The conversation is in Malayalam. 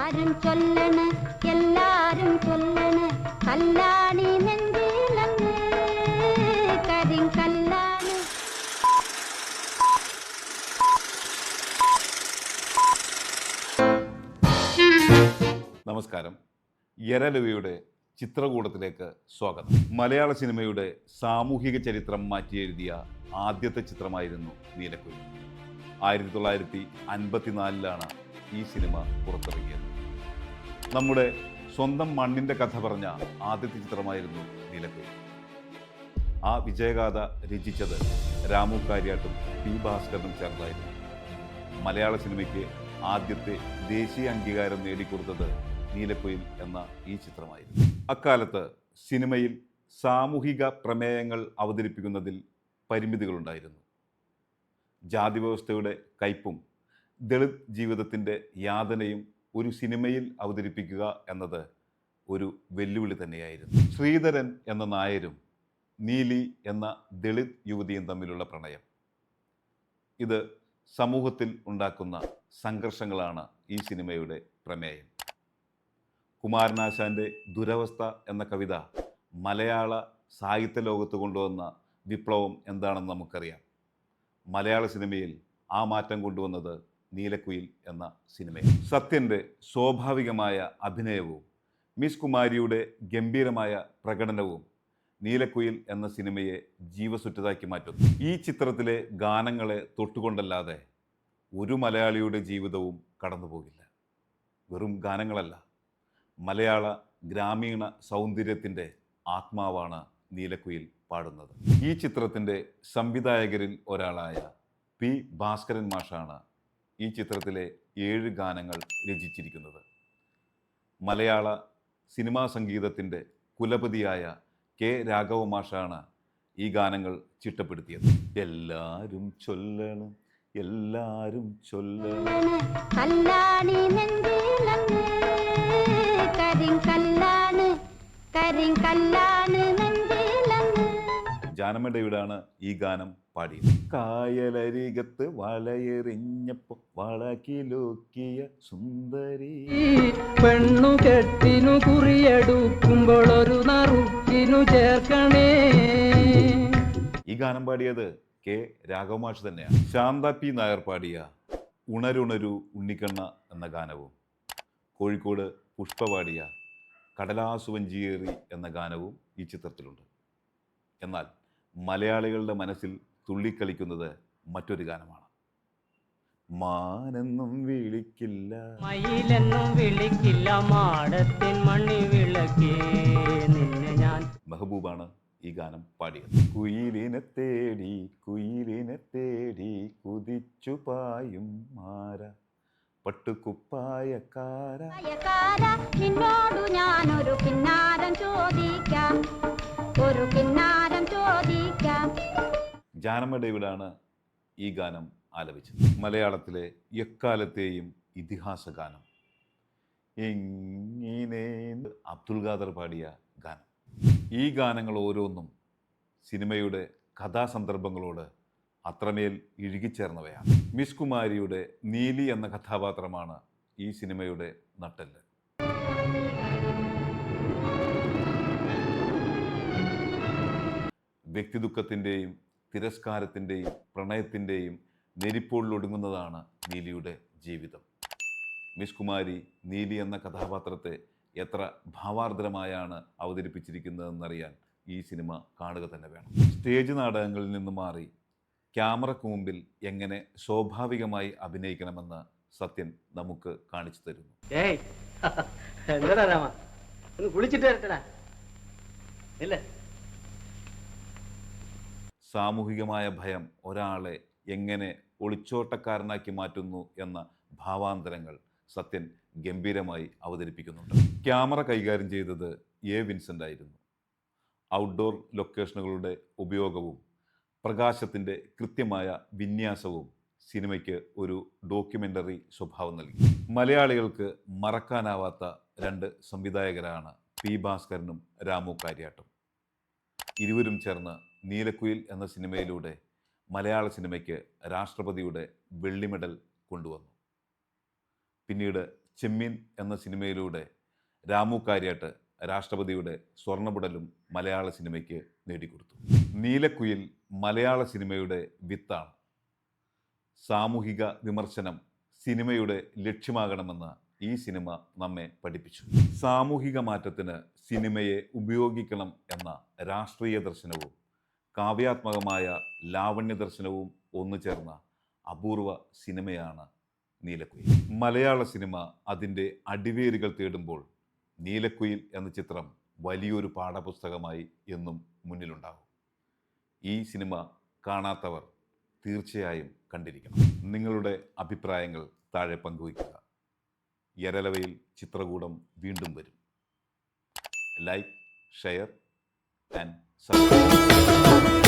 എല്ലാരും ചൊല്ലണ് എല്ലാരും ചൊല്ലണ് കല്ലാണി നെഞ്ചിലങ്ങ് കരിങ്കല്ലാണ്. നമസ്കാരം. യരലവിയുടെ ചിത്രകൂടത്തിലേക്ക് സ്വാഗതം. മലയാള സിനിമയുടെ സാമൂഹിക ചരിത്രം മാറ്റിയെഴുതിയ ആദ്യത്തെ ചിത്രമായിരുന്നു നീലക്കുയിൽ. 1954 ഈ സിനിമ പുറത്തിറങ്ങിയത്. നമ്മുടെ സ്വന്തം മണ്ണിൻ്റെ കഥ പറഞ്ഞ ആദ്യത്തെ ചിത്രമായിരുന്നു നീലക്കുയിൽ. ആ വിജയഗാഥ രചിച്ചത് രാമു കാര്യാട്ടും പി ഭാസ്കരനും ചേർന്നായിരുന്നു. മലയാള സിനിമയ്ക്ക് ആദ്യത്തെ ദേശീയ അംഗീകാരം നേടിക്കൊടുത്തത് നീലക്കുയിൽ എന്ന ഈ ചിത്രമായിരുന്നു. അക്കാലത്ത് സിനിമയിൽ സാമൂഹിക പ്രമേയങ്ങൾ അവതരിപ്പിക്കുന്നതിൽ പരിമിതികളുണ്ടായിരുന്നു. ജാതി വ്യവസ്ഥയുടെ കയ്പും ദളിത് ജീവിതത്തിൻ്റെ യാതനയും ഒരു സിനിമയിൽ അവതരിപ്പിക്കുക എന്നത് ഒരു വെല്ലുവിളി തന്നെയായിരുന്നു. ശ്രീധരൻ എന്ന നായരും നീലി എന്ന ദളിത് യുവതിയും തമ്മിലുള്ള പ്രണയം, ഇത് സമൂഹത്തിൽ ഉണ്ടാക്കുന്ന സംഘർഷങ്ങളാണ് ഈ സിനിമയുടെ പ്രമേയം. കുമാരനാശാൻ്റെ ദുരവസ്ഥ എന്ന കവിത മലയാള സാഹിത്യ ലോകത്ത് കൊണ്ടുവന്ന വിപ്ലവം എന്താണെന്ന് നമുക്കറിയാം. മലയാള സിനിമയിൽ ആ മാറ്റം കൊണ്ടുവന്നത് നീലക്കുയിൽ എന്ന സിനിമയാണ്. സത്യൻ്റെ സ്വാഭാവികമായ അഭിനയവും മിസ് കുമാരിയുടെ ഗംഭീരമായ പ്രകടനവും നീലക്കുയിൽ എന്ന സിനിമയെ ജീവസുറ്റതാക്കി മാറ്റുന്നു. ഈ ചിത്രത്തിലെ ഗാനങ്ങളെ തൊട്ടുകൊണ്ടല്ലാതെ ഒരു മലയാളിയുടെ ജീവിതവും കടന്നു പോകില്ല. വെറും ഗാനങ്ങളല്ല, മലയാള ഗ്രാമീണ സൗന്ദര്യത്തിൻ്റെ ആത്മാവാണ് നീലക്കുയിൽ പാടുന്നത്. ഈ ചിത്രത്തിൻ്റെ സംവിധായകരിൽ ഒരാളായ പി ഭാസ്കരൻ മാഷാണ് ഈ ചിത്രത്തിലെ 7 ഗാനങ്ങൾ രചിച്ചിരിക്കുന്നത്. മലയാള സിനിമാ സംഗീതത്തിൻ്റെ കുലപതിയായ കെ രാഘവ മാഷാണ് ഈ ഗാനങ്ങൾ ചിട്ടപ്പെടുത്തിയത്. എല്ലാരും ചൊല്ലണം എല്ലാരും ചൊല്ലണം കല്ലാണി നെഞ്ചിലങ്ങ് കരിങ്കല്ലാണ് കരിങ്കല്ലാണ് നെഞ്ചിലങ്ങ്. ജാനമ്മയുടെയാണ് ഈ ഗാനം പാടിയത്. കായലരികത്ത് വളയെറിഞ്ഞപ്പോ വളകിലോക്കിയ സുന്ദരി പെണ്ണു കെട്ടിനു കുറിയെടുക്കുമ്പോൾ ഒരു നറുക്കിനു ചേർക്കണേ. ഈ ഗാനം പാടിയത് കെ രാഘവ മാഷ് തന്നെയാണ്. ശാന്ത പി നായർ പാടിയ ഉണരുണരു ഉണ്ണിക്കണ്ണ എന്ന ഗാനവും കോഴിക്കോട് പുഷ്പ പാടിയ കടലാസുവഞ്ചിയേറി എന്ന ഗാനവും ഈ ചിത്രത്തിലുണ്ട്. എന്നാൽ മലയാളികളുടെ മനസ്സിൽ തുള്ളിക്കളിക്കുന്നത് മറ്റൊരു ഗാനമാണ്. മാനെന്നും വിളിക്കില്ല മയിലെന്നും വിളിക്കില്ല മാടത്തിൻ മണ്ണി വിളക്കേ നിന്നെ ഞാൻ. മെഹബൂബാണ് ഈ ഗാനം പാടിയത്. കുയിലിനെ തേടി കുതിച്ചു പായും മാര പട്ടുകുപ്പായക്കാര. നിന്നോടു ഞാനൊരു കിന്നാരം ചോദിക്കാം, ഒരു കിന്നാരം ചോദിക്കാം. ജാനമ്മയുടെയാണ് ഈ ഗാനം ആലപിച്ചത്. മലയാളത്തിലെ എക്കാലത്തെയും ഇതിഹാസ ഗാനം എങ്ങനെ അബ്ദുൽ ഖാദർ പാടിയ ഗാനം. ഈ ഗാനങ്ങൾ ഓരോന്നും സിനിമയുടെ കഥാസന്ദർഭങ്ങളോട് അത്രമേൽ ഇഴുകിച്ചേർന്നവയാണ്. മിസ് കുമാരിയുടെ നീലി എന്ന കഥാപാത്രമാണ് ഈ സിനിമയുടെ നട്ടെല്ല്. വ്യക്തിദുഃഖത്തിൻ്റെയും തിരസ്കാരത്തിൻ്റെയും പ്രണയത്തിൻ്റെയും നെരിപ്പോളിലൊടുങ്ങുന്നതാണ് നീലിയുടെ ജീവിതം. മിസ് കുമാരി നീലി എന്ന കഥാപാത്രത്തെ എത്ര ഭാവാർദ്രമായാണ് അവതരിപ്പിച്ചിരിക്കുന്നതെന്നറിയാൻ ഈ സിനിമ കാണുക തന്നെ വേണം. സ്റ്റേജ് നാടകങ്ങളിൽ നിന്ന് മാറി ക്യാമറയ്ക്ക് മുമ്പിൽ എങ്ങനെ സ്വാഭാവികമായി അഭിനയിക്കണമെന്ന് സത്യൻ നമുക്ക് കാണിച്ചു തരുന്നു. സാമൂഹികമായ ഭയം ഒരാളെ എങ്ങനെ ഒളിച്ചോട്ടക്കാരനാക്കി മാറ്റുന്നു എന്ന ഭാവാന്തരങ്ങൾ സത്യൻ ഗംഭീരമായി അവതരിപ്പിക്കുന്നുണ്ട്. ക്യാമറ കൈകാര്യം ചെയ്തത് എ വിൻസെൻ്റ് ആയിരുന്നു. ഔട്ട്ഡോർ ലൊക്കേഷനുകളുടെ ഉപയോഗവും പ്രകാശത്തിൻ്റെ കൃത്യമായ വിന്യാസവും സിനിമയ്ക്ക് ഒരു ഡോക്യുമെൻ്ററി സ്വഭാവം നൽകി. മലയാളികൾക്ക് മറക്കാനാവാത്ത 2 സംവിധായകരാണ് പി ഭാസ്കരനും രാമു കാര്യാട്ടും. ഇരുവരും ചേർന്ന് നീലക്കുയിൽ എന്ന സിനിമയിലൂടെ മലയാള സിനിമയ്ക്ക് രാഷ്ട്രപതിയുടെ വെള്ളി മെഡൽ കൊണ്ടുവന്നു. പിന്നീട് ചെമ്മീൻ എന്ന സിനിമയിലൂടെ രാമു കാര്യാട്ട് രാഷ്ട്രപതിയുടെ സ്വർണ്ണപുടലും മലയാള സിനിമയ്ക്ക് നേടിക്കൊടുത്തു. നീലക്കുയിൽ മലയാള സിനിമയുടെ വിത്താണ്. സാമൂഹിക വിമർശനം സിനിമയുടെ ലക്ഷ്യമാകണമെന്ന് ഈ സിനിമ നമ്മെ പഠിപ്പിച്ചു. സാമൂഹിക മാറ്റത്തിന് സിനിമയെ ഉപയോഗിക്കണം എന്ന രാഷ്ട്രീയ ദർശനവും കാവ്യാത്മകമായ ലാവണ്യ ദർശനവും ഒന്നു ചേർന്ന അപൂർവ സിനിമയാണ് നീലക്കുയിൽ. മലയാള സിനിമ അതിൻ്റെ അടിവേരുകൾ തേടുമ്പോൾ നീലക്കുയിൽ എന്ന ചിത്രം വലിയൊരു പാഠപുസ്തകമായി എന്നും മുന്നിലുണ്ടാകും. ഈ സിനിമ കാണാത്തവർ തീർച്ചയായും കണ്ടിരിക്കണം. നിങ്ങളുടെ അഭിപ്രായങ്ങൾ താഴെ പങ്കുവയ്ക്കുക. യരലവയിൽ ചിത്രകൂടം വീണ്ടും വരും. Like, share and subscribe.